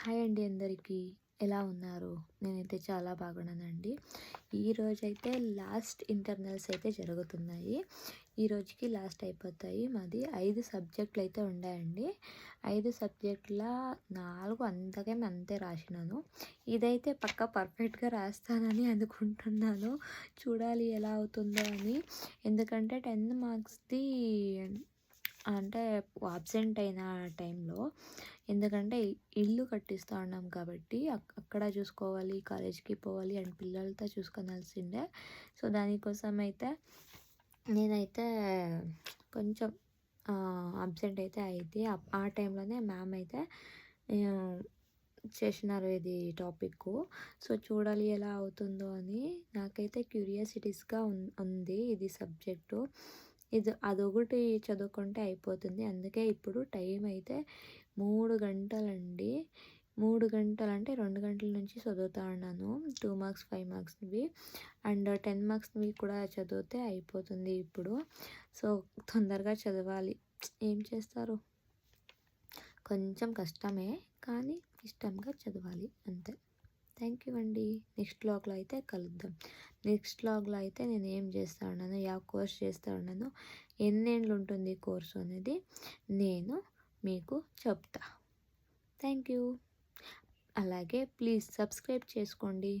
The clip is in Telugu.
హాయ్ అండి అందరికీ. ఎలా ఉన్నారు? నేనైతే చాలా బాగున్నానండి. ఈరోజైతే లాస్ట్ ఇంటర్నల్స్ అయితే జరుగుతున్నాయి. ఈ రోజుకి లాస్ట్ అయిపోతాయి. మాది 5 సబ్జెక్టులు అయితే ఉన్నాయండి. 5 సబ్జెక్టుల 4 అంతే రాసినాను. ఇదైతే పక్కా పర్ఫెక్ట్‌గా రాస్తానని అనుకుంటున్నాను. చూడాలి ఎలా అవుతుందో అని. ఎందుకంటే 10 మార్క్స్‌ది అంటే అబ్సెంట్ అయిన టైంలో, ఎందుకంటే ఇల్లు కట్టిస్తా ఉన్నాం కాబట్టి అక్కడ చూసుకోవాలి, కాలేజ్‌కి పోవాలి అండ్ పిల్లలతో చూసుకోవాల్సిందే. సో దానికోసం అయితే నేనైతే కొంచెం అబ్సెంట్ అయితే అయింది. ఆ టైంలోనే మ్యామ్ అయితే ఆహ్, చేసినారు ఇది టాపిక్కు. సో చూడాలి ఎలా అవుతుందో అని నాకైతే క్యూరియాసిటీస్‌గా ఉంది ఇది సబ్జెక్టు. అదొకటి చదువుకుంటే అయిపోతుంది. అందుకే ఇప్పుడు టైం అయితే 3 గంటలండి. 3 గంటలంటే 2 గంటల నుంచి చదువుతా ఉన్నాను. 2 మార్క్స్, 5 మార్క్స్‌వి అండ్ 10 మార్క్స్‌వి కూడా చదివితే అయిపోతుంది ఇప్పుడు. సో తొందరగా చదవాలి. ఏం చేస్తారు? కొంచెం కష్టమే కానీ ఇష్టంగా చదవాలి అంతే. థ్యాంక్ యూ అండి. నెక్స్ట్ వ్లాగ్‌లో అయితే కలుద్దాం. నెక్స్ట్ వ్లాగ్‌లో అయితే నేను ఏం చేస్తా ఉన్నాను, కోర్స్ చేస్తా ఉన్నాను, ఎన్నేండ్లు ఉంటుంది కోర్సు అనేది నేను మీకు చెప్తా. Thank you. అలాగే ప్లీజ్ సబ్స్క్రైబ్ చేసుకోండి.